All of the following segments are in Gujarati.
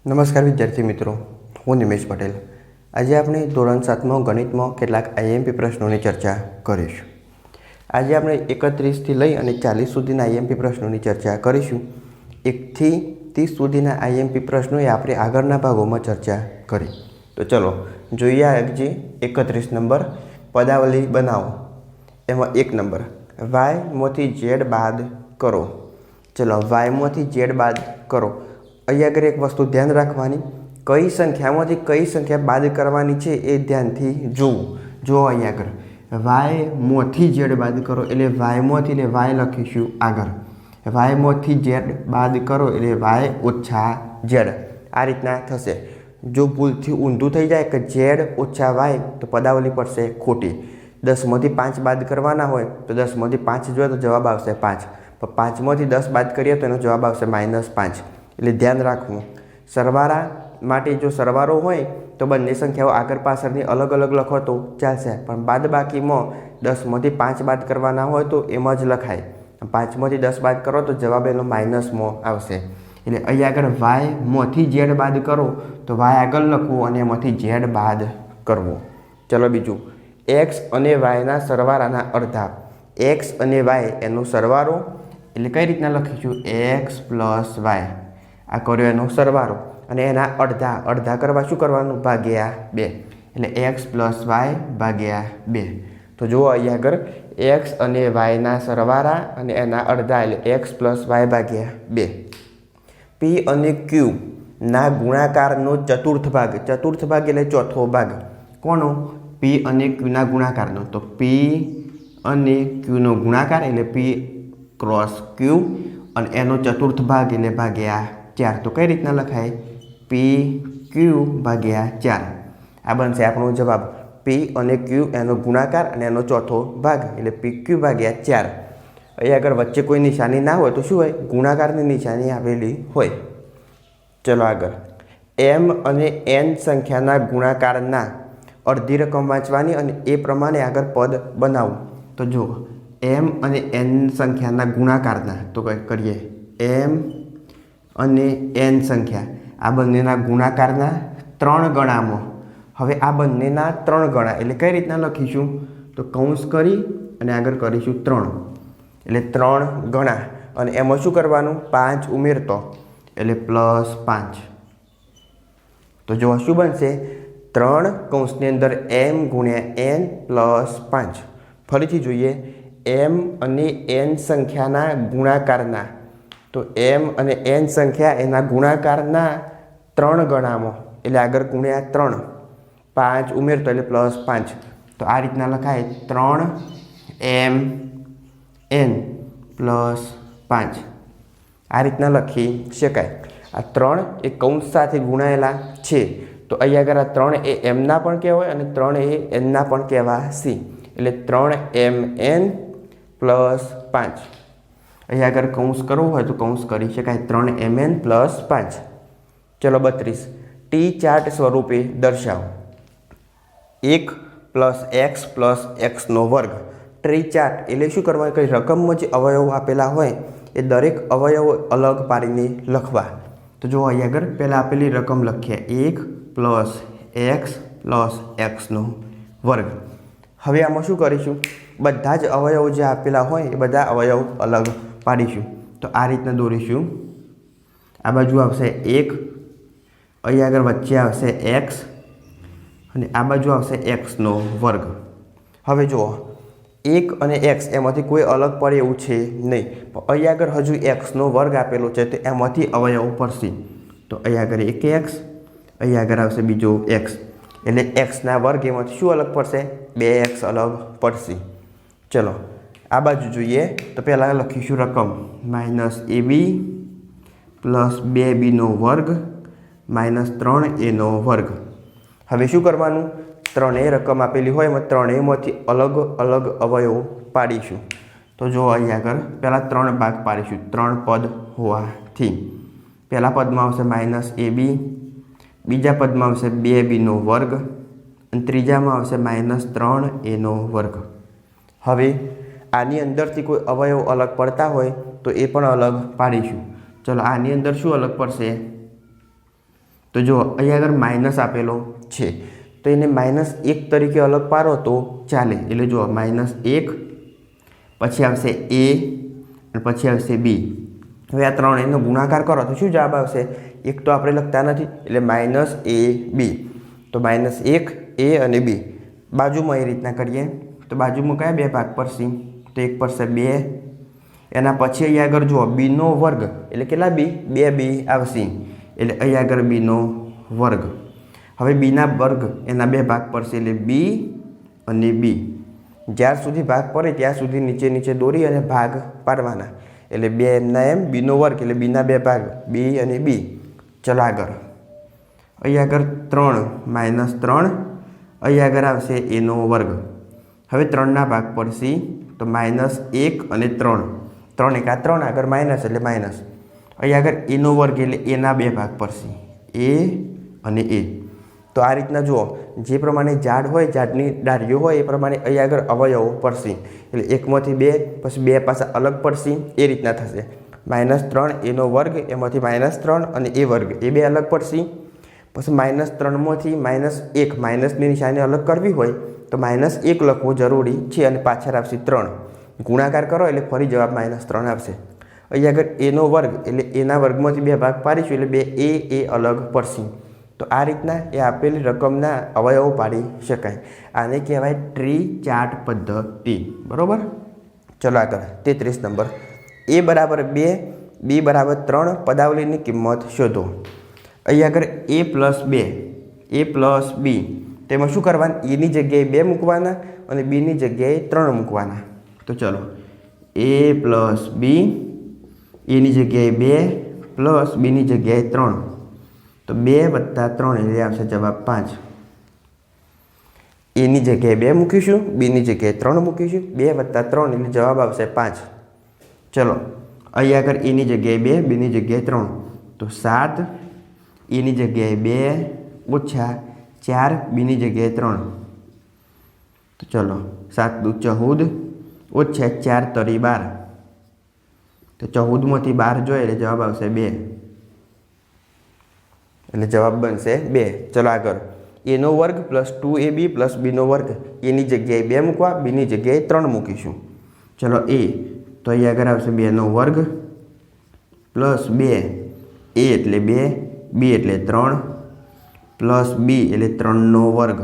નમસ્કાર વિદ્યાર્થી મિત્રો, હું નિમેશ પટેલ। આજે આપણે ધોરણ 7માં ગણિતમાં કેટલાક આઈએમપી પ્રશ્નોની ચર્ચા કરીશું। આજે આપણે 31 થી લઈ અને 40 સુધીના આઈએમપી પ્રશ્નોની ચર્ચા કરીશું। 1 થી 30 સુધીના આઈએમપી પ્રશ્નોએ આપણે આગળના ભાગોમાં ચર્ચા કરી। તો ચલો જોઈએ આજે 31 નંબર પદાવલી બનાવો। એમાં 1 નંબર y માંથી z બાદ કરો। ચલો y માંથી z બાદ કરો। અહીંયા આગળ એક વસ્તુ ધ્યાન રાખવાની, કઈ સંખ્યામાંથી કઈ સંખ્યા બાદ કરવાની છે એ ધ્યાનથી જોવું। જો અહીંયા આગળ y માંથી z બાદ કરો એટલે y માંથી એટલે y લખીશું આગળ, y માંથી z બાદ કરો એટલે y ઓછા z, આ રીતના થશે। જો ભૂલથી ઊંધું થઈ જાય કે z ઓછા y તો પદાવલી પડશે ખોટી। 10 માંથી 5 બાદ કરવાના હોય તો 10 માંથી 5 જોઈએ તો જવાબ આવશે 5, પણ 5 માંથી 10 બાદ કરીએ તો એનો જવાબ આવશે -5। એટલે ધ્યાન રાખવું। સરવાળા માટે જો સરવાળો હોય તો બંને સંખ્યાઓ આગળ પાછળની અલગ અલગ લખો તો ચાલશે, પણ બાદબાકીમાં 10 માંથી 5 બાદ કરવાના હોય તો એમ જ લખાય। 5 માંથી 10 બાદ કરો તો જવાબ એનો માઇનસમાં આવશે। એટલે અહીં આગળ y માંથી z બાદ કરો તો y આગળ લખવું અને એમાંથી z બાદ કરવો। ચલો બીજું, x અને yના સરવાળાના અડધા। x અને y એનો સરવાળો એટલે કઈ રીતના લખીશું, x પ્લસ y, આ કર્યો એનો સરવાળો અને એના અડધા, અડધા કરવા શું કરવાનું, ભાગ્યા 2, એટલે x પ્લસ y ભાગ્યા 2। તો જુઓ અહીંયા આગળ x અને yના સરવાળા અને એના અડધા એટલે x પ્લસ y ભાગ્યા 2। p અને q ના ગુણાકારનો ચતુર્થ ભાગ, ચતુર્થ ભાગ એટલે ચોથો ભાગ કોનો, p અને q ના ગુણાકારનો। તો p અને q નો ગુણાકાર એટલે p ક્રોસ q અને એનો ચતુર્થ ભાગ એટલે ભાગ્યા 4। તો કઈ રીતના લખાય, p q ભાગ્યા 4, આ બનશે આપણો જવાબ। p અને q એનો ગુણાકાર અને એનો ચોથો ભાગ એટલે p q ભાગ્યા 4। અહીં આગળ વચ્ચે કોઈ નિશાની ના હોય તો શું હોય, ગુણાકારની નિશાની આવેલી હોય। ચલો આગળ, m અને n સંખ્યાના ગુણાકારના અડધી રકમ વાંચવાની અને એ પ્રમાણે આગળ પદ બનાવવું। તો જો m અને n સંખ્યાના ગુણાકારના તો કંઈક કરીએ, m અને n સંખ્યા આ બંનેના ગુણાકારના 3 ગણામાં। હવે આ બંનેના 3 ગણા એટલે કઈ રીતના લખીશું, તો કૌંસ કરી અને આગળ કરીશું 3, એટલે 3 ગણા અને એમાં શું કરવાનું, 5 ઉમેરતો એટલે +5। તો જો શું બનશે, 3 કૌંસની અંદર m ગુણ્યા n +5। ફરીથી જોઈએ, m અને n સંખ્યાના ગુણાકારના, તો m અને n સંખ્યા એના ગુણાકારના 3 ગણામાં એટલે આગળ ગુણ્યા 3, 5 ઉમેરતો એટલે +5। તો આ રીતના લખાય 3m n +5, આ રીતના લખી શકાય। આ 3 એ કૌંસ સાથે ગુણાયેલા છે, તો અહીં આગળ આ 3 એ mના પણ કહેવાય અને 3 એ nના પણ કહેવાશે, એટલે 3mn +5। અહીં આગળ કૌંસ કરવું હોય તો કૌંસ કરી શકાય, 3mn +5। ચલો 32, ટી ચાર્ટ સ્વરૂપે દર્શાવો। 1 + x + x²। ટ્રી ચાર્ટ એટલે શું કરવાનું, કઈ રકમમાં જે અવયવો આપેલા હોય એ દરેક અવયવો અલગ પાડીને લખવા। તો જો અહીં આગળ પહેલાં આપેલી રકમ લખીએ, 1 + x + x²। હવે આમાં શું કરીશું, બધા જ અવયવો જે આપેલા હોય એ બધા અવયવ અલગ પાડીશું। તો આ રીતના દોરીશું, આ બાજુ આવશે 1, અહીં આગળ વચ્ચે આવશે x અને આ બાજુ આવશે x²। હવે જુઓ 1 અને x એમાંથી કોઈ અલગ પડે એવું છે નહીં, પણ અહીં આગળ હજુ x² આપેલો છે તો એમાંથી અવયવ પડશે। તો અહીં આગળ 1x, અહીં આગળ આવશે બીજો x, એટલે x² એમાંથી શું અલગ પડશે, 2x અલગ પડશે। ચલો આ બાજુ જોઈએ તો પહેલાં લખીશું રકમ, -ab + 2b² -3a²। હવે શું કરવાનું, ત્રણેય રકમ આપેલી હોય એમાં ત્રણેયમાંથી અલગ અલગ અવયવો પાડીશું। તો જો અહીં આગળ પહેલાં 3 ભાગ પાડીશું, 3 પદ હોવાથી। પહેલા પદમાં આવશે -ab, બીજા પદમાં આવશે 2b² અને ત્રીજામાં આવશે -3a²। હવે આની અંદરથી કોઈ અવયવ અલગ પડતા હોય તો એ પણ અલગ પાડીશું। ચલો આની અંદર શું અલગ પડશે, તો જો અહીંયા આગળ માઇનસ આપેલો છે તો એને -1 તરીકે અલગ પાડો તો ચાલે. એટલે જો -1 પછી આવશે a અને પછી આવશે b. હવે આ ત્રણ એનો ગુણાકાર કરો તો શું જવાબ આવશે? 1 તો આપણે લખતા નથી એટલે -ab. તો -1 a અને b બાજુમાં એ રીતના કરીએ તો બાજુમાં કયા બે ભાગ પડશે? તો એક પડશે 2. એના પછી અહીંયા આગળ જુઓ બીનો વર્ગ એટલે કેટલા બી? 2b આવશે એટલે અહીંયા આગળ બીનો વર્ગ. હવે બીના વર્ગ એના બે ભાગ પડશે એટલે b અને b. જ્યાર સુધી ભાગ પડે ત્યાં સુધી નીચે નીચે દોરી અને ભાગ પાડવાના એટલે 2 એમના એમ બીનો વર્ગ એટલે બીના બે ભાગ b અને b. ચલો આગળ અહીંયા આગળ 3 -3 અહીંયા આગળ આવશે એનો વર્ગ. હવે 3ના ભાગ પડશે તો -1 અને 3 3 એકા 3 આગળ માઇનસ એટલે માઇનસ. અહીંયા આગળ એનો વર્ગ એટલે એના બે ભાગ પડશે a અને a. તો આ રીતના જુઓ જે પ્રમાણે ઝાડ હોય ઝાડની ડાળીઓ હોય એ પ્રમાણે અહીંયા આગળ અવયવો પડશે એટલે એકમાંથી 2 પછી 2 પાછા અલગ પડશે એ રીતના થશે. -3 એનો વર્ગ એમાંથી -3 અને એ વર્ગ એ બે અલગ પડશે. પછી -3માંથી -1 માઇનસની નિશાની અલગ કરવી હોય તો -1 લખવું જરૂરી છે અને પાછળ આવશે 3. ગુણાકાર કરો એટલે ફરી જવાબ -3 આવશે. અહીંયા આગળ એનો વર્ગ એટલે એના વર્ગમાંથી બે ભાગ પાડીશું એટલે 2a એ અલગ પડશે. તો આ રીતના એ આપેલી રકમના અવયવો પાડી શકાય. આને કહેવાય ટ્રી ચાર્ટ પદ્ધતિ. બરાબર. ચલો આગળ 33 નંબર. a બરાબર 2 b બરાબર 3 પદાવલીની કિંમત શોધો. અહીંયા આગળ a પ્લસ b તેમાં શું કરવાનું? એની જગ્યાએ 2 મૂકવાના અને બીની જગ્યાએ 3 મૂકવાના. તો ચલો a પ્લસ b એની જગ્યાએ 2 પ્લસ બીની જગ્યાએ 3 તો 2 વત્તા 3 એટલે આવશે જવાબ 5. એની જગ્યાએ 2 મૂકીશું બીની જગ્યાએ 3 મૂકીશું 2 વત્તા 3 એટલે જવાબ આવશે 5. ચલો અહીંયા આગળ એની જગ્યાએ 2 બીની જગ્યાએ 3 તો 7 એની જગ્યાએ 2 ઓછા 4 બીની જગ્યાએ 3 તો ચલો 7 દુ 14 ઓછા 4 તરી 12 તો 14માંથી 12 જોઈએ એટલે જવાબ આવશે 2 એટલે જવાબ બનશે 2. ચલો આગળ એનો વર્ગ પ્લસ 2ab પ્લસ બીનો વર્ગ એની જગ્યાએ 2 મૂકવા બીની જગ્યાએ 3 મૂકીશું. ચલો a તો અહીંયા આગળ આવશે 2નો વર્ગ પ્લસ 2 a એટલે 2 b એટલે 3 પ્લસ b એટલે 3નો વર્ગ.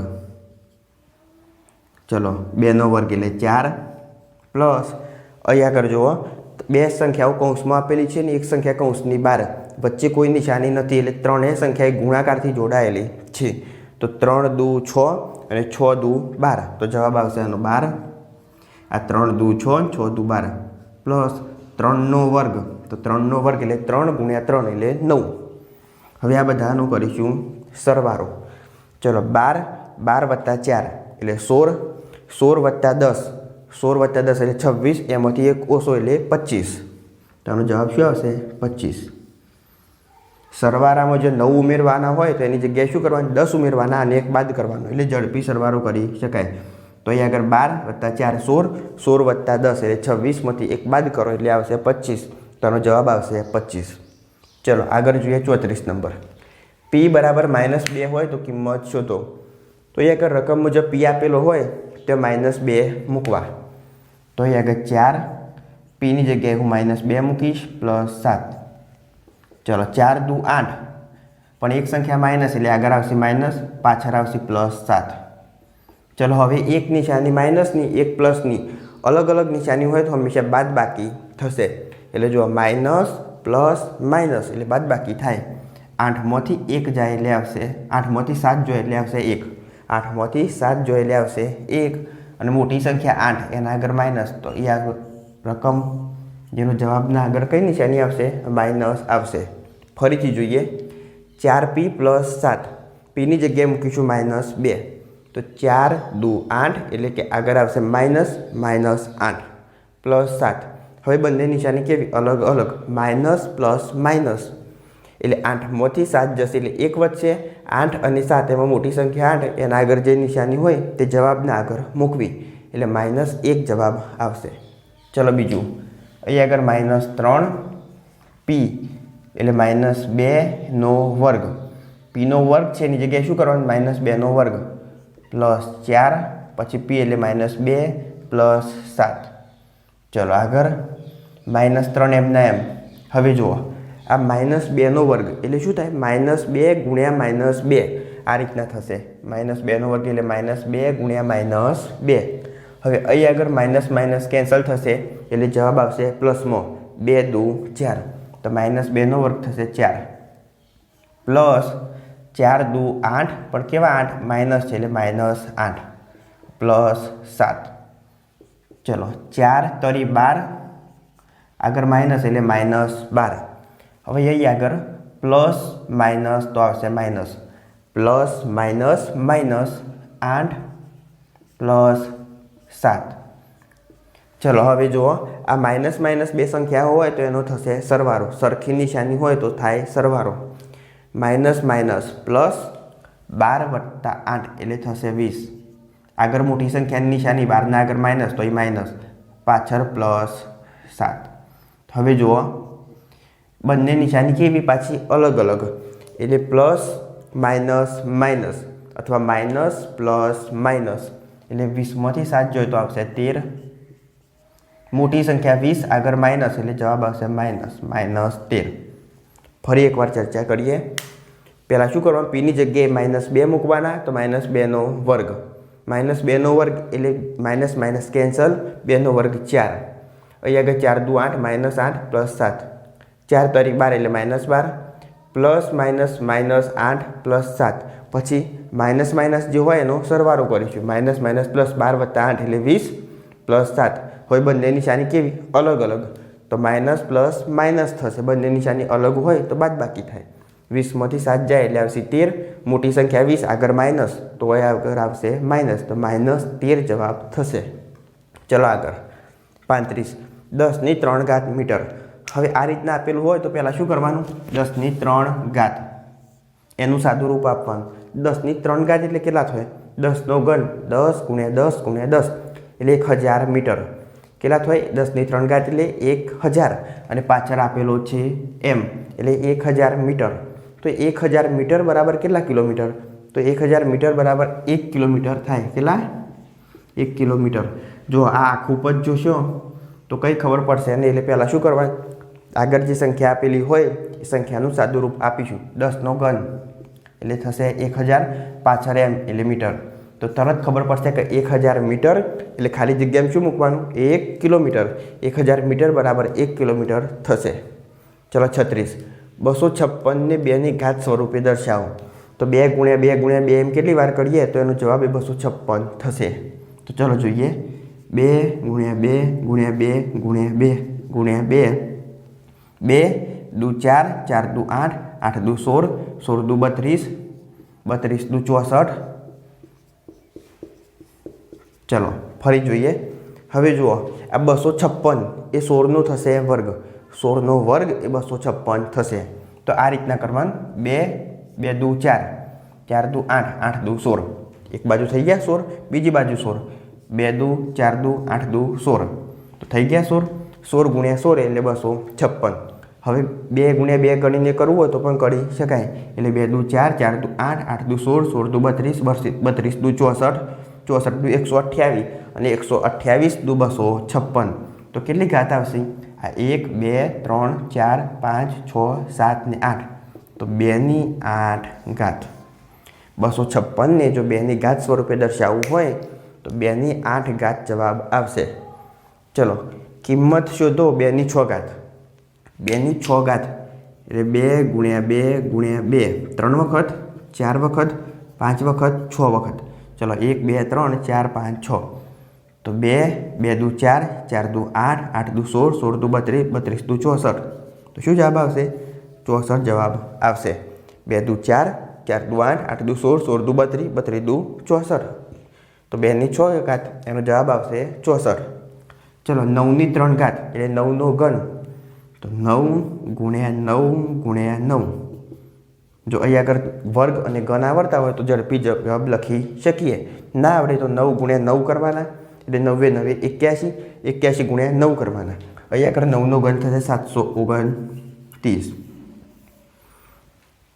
ચલો 2નો વર્ગ એટલે 4 પ્લસ અહીંયા આગળ જુઓ બે સંખ્યાઓ કૌંસમાં આપેલી છે ને એક સંખ્યા કૌંસની બહાર વચ્ચે કોઈ નિશાની નથી એટલે ત્રણેય સંખ્યા ગુણાકારથી જોડાયેલી છે. તો 3 દુ 6 અને 6 દુ 12 તો જવાબ આવશે આનો 12. આ 3 દુ 6 6 દુ 12 પ્લસ 3નો વર્ગ તો 3નો વર્ગ એટલે 3 ગુણ્યા 3 એટલે 9. હવે આ બધાનો કરીશું સરવાળો. ચલો 12 12 વત્તા 4 એટલે 16 16 વત્તા 10 16 વત્તા 10 એટલે 26 એમાંથી એક ઓછો એટલે 25 તો આનો જવાબ શું આવશે? 25. સરવાળામાં જે 9 ઉમેરવાના હોય તો એની જગ્યાએ શું કરવાનું? 10 ઉમેરવાના અને 1 બાદ કરવાનો એટલે ઝડપી સરવાળો કરી શકાય. તો અહીંયા આગળ 12 વત્તા 4 16 16 વત્તા 10 એટલે 26માંથી 1 બાદ કરો એટલે આવશે 25 તો આનો જવાબ આવશે 25. ચલો આગળ જોઈએ 34 નંબર. p બરાબર -2 હોય તો કિંમત શોધો. તો અહીંયા આગળ રકમ મુજબ p આપેલો હોય તો -2 મૂકવા. તો અહીંયા આગળ 4 pની જગ્યાએ હું -2 મૂકીશ પ્લસ 7. ચલો 4 દુ 8 પણ એક સંખ્યા માઇનસ એટલે આગળ આવશે માઇનસ પાછળ આવશે +7. ચલો હવે એક નિશાની માઇનસની એક પ્લસની અલગ અલગ નિશાની હોય તો હંમેશા બાદ બાકી થશે. એટલે જો માઇનસ પ્લસ માઇનસ એટલે બાદ બાકી થાય. 8માંથી 1 જાય એટલે આવશે 8માંથી 7 જોઈએ એટલે આવશે 1 8માંથી 7 જોઈએ એટલે આવશે 1 અને મોટી સંખ્યા 8 એના આગળ માઇનસ તો એ આગળ રકમ જેનો જવાબના આગળ કઈ નિશાની આવશે? માઇનસ આવશે. ફરીથી જોઈએ 4p + 7 pની જગ્યાએ મૂકીશું -2 તો 4 દુ 8 એટલે કે આગળ આવશે -8 +7. હવે બંને નિશાની કેવી? અલગ અલગ માઇનસ પ્લસ માઇનસ એટલે 8માંથી 7 જશે એટલે 1 વધશે 8 અને 7 એમાં મોટી સંખ્યા 8 એના આગળ જે નિશાની હોય તે જવાબના આગળ મૂકવી એટલે -1 જવાબ આવશે. ચલો બીજું અહીંયા આગળ -3p એટલે -2નો વર્ગ પીનો વર્ગ છે એની જગ્યાએ શું કરવાનું -2નો વર્ગ પ્લસ 4 પછી પી એટલે -2 પ્લસ 7. ચલો આગળ -3 એમના એમ. હવે જુઓ આ -2નો વર્ગ એટલે શું થાય -2 ગુણ્યા -2 આ રીતના થશે. -2નો વર્ગ એટલે -2 ગુણ્યા -2. હવે અહીં આગળ માઇનસ કેન્સલ થશે એટલે જવાબ આવશે પ્લસમાં 2 દુ 4 તો -2નો વર્ગ થશે 4 પ્લસ 4 દુ 8 પણ કેવા 8 માઇનસ છે એટલે -8 પ્લસ 7. ચલો 4 તરી 12 આગળ માઇનસ એટલે -12. હવે અહીં આગળ પ્લસ માઇનસ તો આવશે માઇનસ પ્લસ માઇનસ 8 પ્લસ 7. ચલો હવે જુઓ આ માઇનસ બે સંખ્યા હોય તો એનો થશે સરવાળો. સરખી નિશાની હોય તો થાય સરવાળો. માઇનસ પ્લસ 12 વત્તા 8 એટલે થશે 20. આગળ મોટી સંખ્યાની નિશાની 12 ના આગળ માઇનસ તો એ માઇનસ પાછળ પ્લસ 7. હવે જુઓ બંને નિશાની કેવી પાછી અલગ અલગ એટલે પ્લસ માઇનસ અથવા માઇનસ પ્લસ માઇનસ એટલે 20માંથી 7 જોઈએ તો આવશે 13. મોટી સંખ્યા 20 આગળ માઇનસ એટલે જવાબ આવશે -13. ફરી એકવાર ચર્ચા કરીએ. પહેલાં શું કરવાનું પીની જગ્યાએ -2 મૂકવાના તો -2નો વર્ગ -2નો વર્ગ એટલે માઇનસ કેન્સલ 2નો વર્ગ 4. અહીં આગળ 4 દુ 8 -8 પ્લસ 7 4 તરી 12 એટલે -12 પ્લસ -8 પ્લસ 7 પછી માઇનસ જે હોય એનો સરવાળો કરીશું માઇનસ પ્લસ 12 વત્તા 8 એટલે 20 પ્લસ 7. હોય બંને નિશાની કેવી અલગ અલગ તો માઇનસ પ્લસ માઇનસ થશે. બંને નિશાની અલગ હોય તો બાદબાકી થાય. 20માંથી 7 જાય એટલે આવશે 13. મોટી સંખ્યા 20 આગળ માઇનસ તો અહીં આગળ આવશે માઇનસ તો -13 જવાબ થશે. ચલો આગળ 35 10⁻³ મીટર. હવે આ રીતના આપેલું હોય તો પહેલાં શું કરવાનું 10⁻³ એનું સાદું રૂપ આપવાનું. 10⁻³ એટલે કેટલા થાય 10નો ઘન 10 × 10 × 10 એટલે 1000 મીટર. કેટલા થાય 10⁻³ એટલે 1000 અને પાછળ આપેલો છે એમ એટલે 1000 મીટર. તો 1000 મીટર બરાબર કેટલા કિલોમીટર તો 1000 મીટર બરાબર 1 કિલોમીટર થાય. કેટલા 1 કિલોમીટર. જો આ આખું પદ જોશો તો કંઈ ખબર પડશે નહીં એટલે પહેલાં શું કરવાનું આગળ જે સંખ્યા આપેલી હોય એ સંખ્યાનું સાદું રૂપ આપીશું 10નો ઘન એટલે થશે 1000 પાછળ એમ એટલે મીટર. તો તરત ખબર પડશે કે 1000 મીટર એટલે ખાલી જગ્યામાં શું મૂકવાનું 1 કિલોમીટર. 1000 મીટર બરાબર 1 કિલોમીટર થશે. ચલો 36 256 ને 2ની ઘાત સ્વરૂપે દર્શાવો. તો 2 × 2 × 2 એમ કેટલી વાર કરીએ તો એનો જવાબ 256 થશે. તો ચલો જોઈએ 2 × 2 × 2 × 2 2 દુ 4 4 દુ 8 8 દુ 16 16 દુ 32 32 દુ 64. ચલો ફરી જોઈએ. હવે જુઓ આ 256 એ 16નો થશે વર્ગ 16નો વર્ગ એ 256 થશે. તો આ રીતના કરવાનું 2 2 દુ 4 4 દુ 8 8 દુ 16 એક બાજુ થઈ ગયા 16 બીજી બાજુ 16 2 દુ 4 દુ 8 દુ 16 તો થઈ ગયા 16 16 × 16 એટલે 256. હવે 2 × 2 ગણીને કરવું હોય તો પણ કરી શકાય એટલે 2 દુ 4 4 દુ 8 8 દુ 16 16 દુ 32 32 દુ 64 64 દુ 128 અને 128 દુ 256. તો કેટલી ઘાત આવશે આ 1 2 3 4 5 6 7 ને 8 તો 2⁸ ઘાત. 256 ને જો 2ની ઘાત સ્વરૂપે દર્શાવવું હોય તો 2⁸ ઘાત જવાબ આવશે. ચલો કિંમત શોધો 2⁶ ઘાત. 2⁶ ઘાત એટલે 2 × 2 × 2 3 વખત 4 વખત 5 વખત 6 વખત. ચલો 1 2 3 4 5 6 તો 2 2 દુ 4 4 દુ 8 8 દુ 16 16 દુ 32 32 દુ 64 તો શું જવાબ આવશે 64 જવાબ આવશે. 2 દુ 4 4 દુ 8 8 દુ 16 16 દુ 32 32 દુ 64 તો 2⁶ ઘાત એનો જવાબ આવશે 64. ચલો 9⁻³ ઘાત એટલે 9નો ઘન તો 9 × 9 × 9. જો અહીં આગળ વર્ગ અને ઘન આવડતા હોય તો ઝડપી જવાબ લખી શકીએ. ના આવડે તો 9 × 9 કરવાના એટલે 9 9 81 81 × 9 કરવાના. અહીં આગળ 9નો ઘન થશે 729.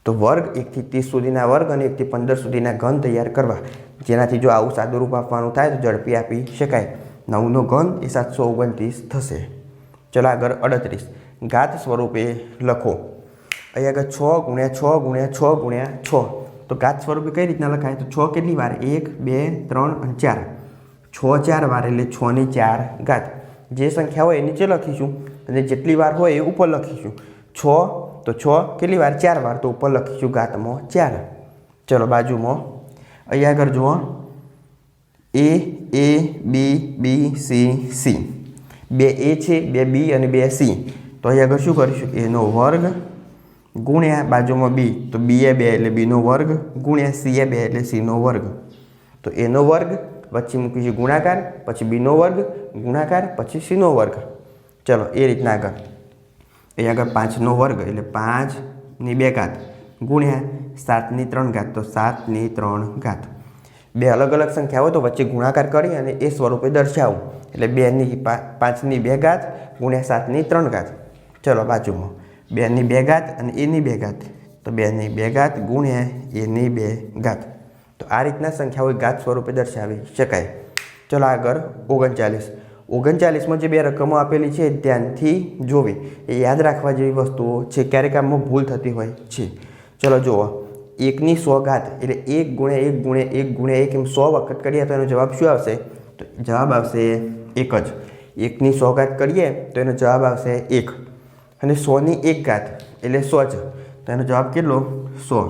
તો વર્ગ 1 થી 30 સુધીના વર્ગ અને 1 થી 15 સુધીના ઘન તૈયાર કરવા, જેનાથી જો આવું સાદું રૂપ આપવાનું થાય તો ઝડપી આપી શકાય. 9નો ઘન એ 729 થશે. ચલો આગળ 38 ઘાત સ્વરૂપે લખો. અહીં આગળ 6 ગુણ્યા 6 ગુણ્યા 6 ગુણ્યા 6. તો ઘાત સ્વરૂપે કઈ રીતના લખાય? તો 6 કેટલી વાર? 1 2 3 અને 4. 6 4 વાર એટલે 6 ની 4 ઘાત. જે સંખ્યા હોય એ નીચે લખીશું અને જેટલી વાર હોય એ ઉપર લખીશું. 6 તો 6 કેટલી વાર? 4 વાર, તો ઉપર લખીશું ઘાતમાં 4. ચલો બાજુમાં અહીં આગળ જુઓ, A B B C C. 2 A છે, 2 B અને 2 C. તો અહીં આગળ શું કરીશું? A નો વર્ગ ગુણ્યા બાજુમાં B, તો B એ 2 એટલે B નો વર્ગ ગુણ્યા C એ 2 એટલે C નો વર્ગ. તો A નો વર્ગ પછી મૂકીશું ગુણાકાર, પછી B નો વર્ગ ગુણાકાર, પછી C નો વર્ગ. ચલો એ રીતના આગળ. એ આગળ 5નો વર્ગ એટલે 5 ની 2 ઘાત ગુણ્યા 7 ની 3 ઘાત, તો 7 ની 3 ઘાત. બે અલગ અલગ સંખ્યા હોય તો વચ્ચે ગુણાકાર કરી અને એ સ્વરૂપે દર્શાવું. એટલે 5 ની 2 ઘાત ગુણ્યા 7 ની 3 ઘાત. ચલો બાજુમાં 2 ની 2 ઘાત અને a ની 2 ઘાત, તો 2 ની 2 ઘાત ગુણ્યા a ની 2 ઘાત. તો આ રીતના સંખ્યાઓ ઘાત સ્વરૂપે દર્શાવી શકાય. ચલો આગળ 39. 39માં જે બે રકમો આપેલી છે ધ્યાનથી જોવી. એ યાદ રાખવા જેવી વસ્તુઓ છે, ક્યારેક આમાં ભૂલ થતી હોય છે. ચલો જુઓ, 1 ની 100 ઘાત એટલે 1 ગુણ્યા 1 ગુણ્યા 1 ગુણ્યા 1 એમ 100 વખત કરીએ તો એનો જવાબ શું આવશે? તો જવાબ આવશે 1 જ. 1 ની 100 ઘાત કરીએ તો એનો જવાબ આવશે 1. અને 100 ની 1 ઘાત એટલે 100 જ, તો એનો જવાબ કેટલો? 100.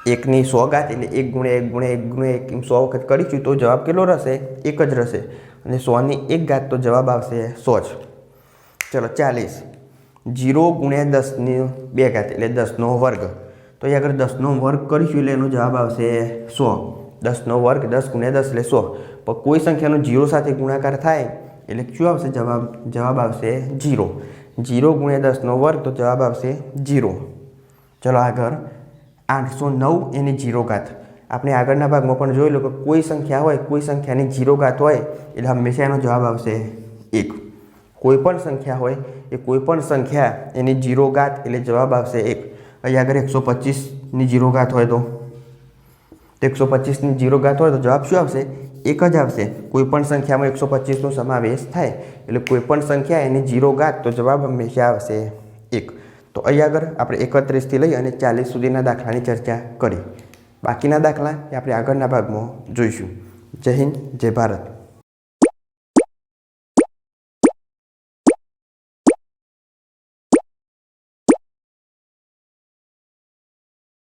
1 ની 100 ઘાત એટલે 1 ગુણ્યા 1 ગુણ્યા 1 ગુણ્યા 1 એમ 100 વખત કરીશું તો જવાબ કેટલો રહેશે? 1 જ રહેશે. અને 100 ની 1 ઘાત તો જવાબ આવશે 100 જ. ચલો 40. 0 ગુણ્યા 10 ની 2 ઘાત એટલે 10નો વર્ગ. તો અહીં આગળ 10નો વર્ગ કરીશું એટલે એનો જવાબ આવશે 100. 10નો વર્ગ 10 ગુણ્યા 10 એટલે 100. પણ કોઈ સંખ્યાનો 0 સાથે ગુણાકાર થાય એટલે શું આવશે જવાબ? જવાબ આવશે 0. 0 ગુણ્યા 10નો વર્ગ તો જવાબ આવશે 0. ચલો આગળ 809 એની 0 ઘાત. આપણે આગળના ભાગમાં પણ જોઈ લો કે કોઈ સંખ્યા હોય, કોઈ સંખ્યાની 0 ઘાત હોય એટલે હંમેશા એનો જવાબ આવશે 1. કોઈ પણ સંખ્યા હોય એ કોઈ પણ સંખ્યા એની 0 ઘાત એટલે જવાબ આવશે 1. અહીં આગળ 125ની 0 ઘાત હોય તો 125ની 0 ઘાત હોય તો જવાબ શું આવશે? 1 જ આવશે. કોઈ પણ સંખ્યામાં 125નો સમાવેશ થાય એટલે કોઈ પણ સંખ્યા એની 0 ઘાત તો જવાબ હંમેશા આવશે 1. તો અહીં આગળ આપણે 31થી લઈ અને 40 સુધીના દાખલાની ચર્ચા કરી. બાકીના દાખલા એ આપણે આગળના ભાગમાં જોઈશું. જય હિન્દ, જય ભારત.